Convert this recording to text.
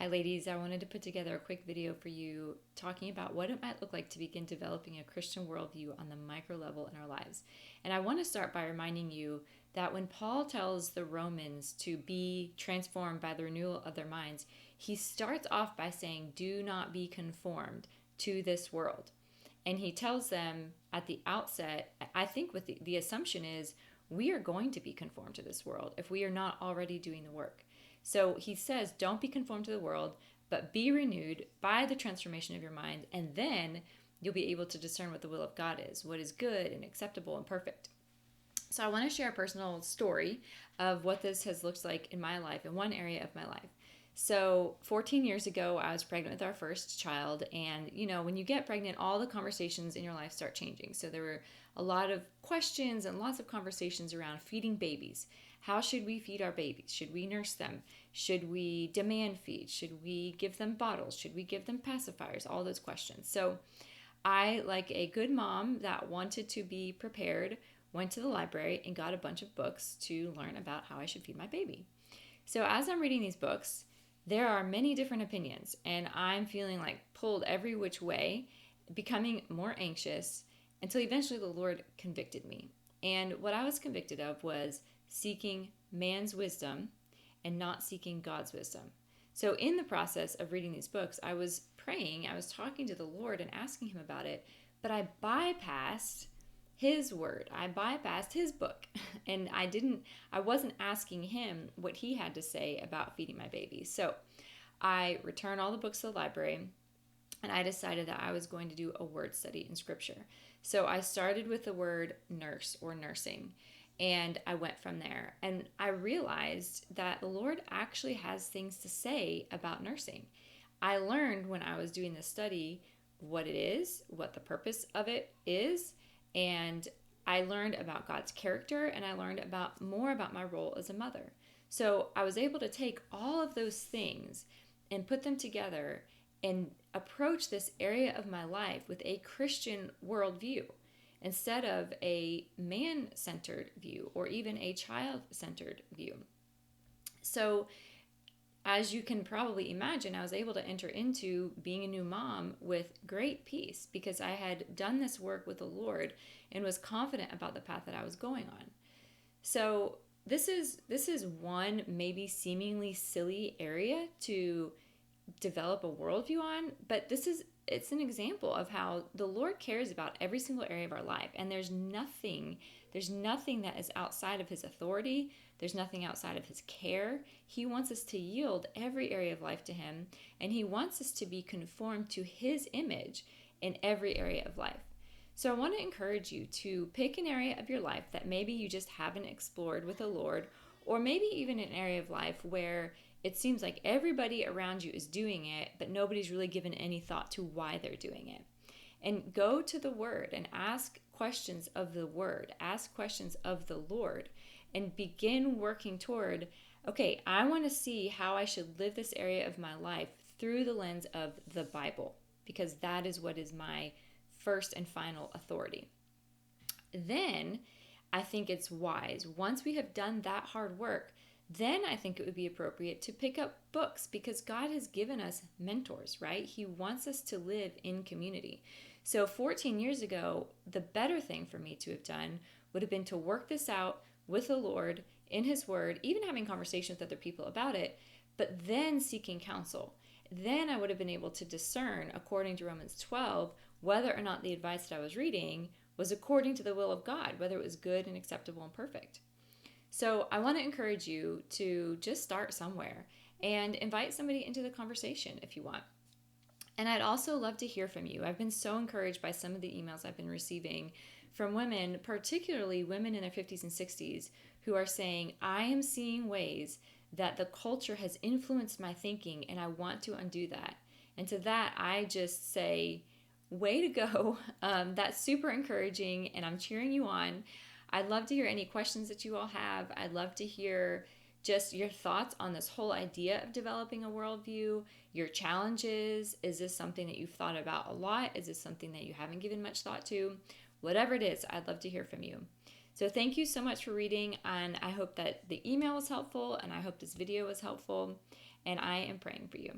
Hi, ladies. I wanted to put together a quick video for you talking about what it might look like to begin developing a Christian worldview on the micro level in our lives. And I want to start by reminding you that when Paul tells the Romans to be transformed by the renewal of their minds, he starts off by saying, do not be conformed to this world. And he tells them at the outset, I think with the assumption is, we are going to be conformed to this world if we are not already doing the work. So he says, don't be conformed to the world, but be renewed by the transformation of your mind, and then you'll be able to discern what the will of God is, what is good and acceptable and perfect. So I want to share a personal story of what this has looked like in my life, in one area of my life. So 14 years ago, I was pregnant with our first child. And, when you get pregnant, all the conversations in your life start changing. So there were a lot of questions and lots of conversations around feeding babies. How should we feed our babies? Should we nurse them? Should we demand feed? Should we give them bottles? Should we give them pacifiers? All those questions. So I, like a good mom that wanted to be prepared, went to the library and got a bunch of books to learn about how I should feed my baby. So as I'm reading these books, there are many different opinions, and I'm feeling like pulled every which way, becoming more anxious until eventually the Lord convicted me. And what I was convicted of was seeking man's wisdom and not seeking God's wisdom. So in the process of reading these books, I was praying, I was talking to the Lord and asking him about it, but I bypassed his word. I bypassed his book, and I wasn't asking him what he had to say about feeding my baby. So I returned all the books to the library, and I decided that I was going to do a word study in scripture. So I started with the word nurse or nursing, and I went from there. And I realized that the Lord actually has things to say about nursing. I learned when I was doing this study what it is, what the purpose of it is, and I learned about God's character, and I learned more about my role as a mother. So I was able to take all of those things and put them together and approach this area of my life with a Christian worldview instead of a man-centered view or even a child-centered view. So as you can probably imagine, I was able to enter into being a new mom with great peace because I had done this work with the Lord and was confident about the path that I was going on. So this is one maybe seemingly silly area to develop a worldview on, but it's an example of how the Lord cares about every single area of our life, and there's nothing that is outside of his authority. There's nothing outside of his care. He wants us to yield every area of life to him, and he wants us to be conformed to his image in every area of life. So I want to encourage you to pick an area of your life that maybe you just haven't explored with the Lord, or maybe even an area of life where it seems like everybody around you is doing it, but nobody's really given any thought to why they're doing it. And go to the Word and ask questions of the Word, ask questions of the Lord, and begin working toward, okay, I want to see how I should live this area of my life through the lens of the Bible, because that is what is my first and final authority. Then I think it's wise, once we have done that hard work, then I think it would be appropriate to pick up books because God has given us mentors, right? He wants us to live in community. So 14 years ago, the better thing for me to have done would have been to work this out with the Lord in his word, even having conversations with other people about it, but then seeking counsel. Then I would have been able to discern, according to Romans 12, whether or not the advice that I was reading was according to the will of God, whether it was good and acceptable and perfect. So I want to encourage you to just start somewhere and invite somebody into the conversation if you want. And I'd also love to hear from you. I've been so encouraged by some of the emails I've been receiving from women, particularly women in their 50s and 60s, who are saying, I am seeing ways that the culture has influenced my thinking and I want to undo that. And to that, I just say, way to go. That's super encouraging, and I'm cheering you on. I'd love to hear any questions that you all have. I'd love to hear just your thoughts on this whole idea of developing a worldview, your challenges. Is this something that you've thought about a lot? Is this something that you haven't given much thought to? Whatever it is, I'd love to hear from you. So thank you so much for reading, and I hope that the email was helpful, and I hope this video was helpful, and I am praying for you.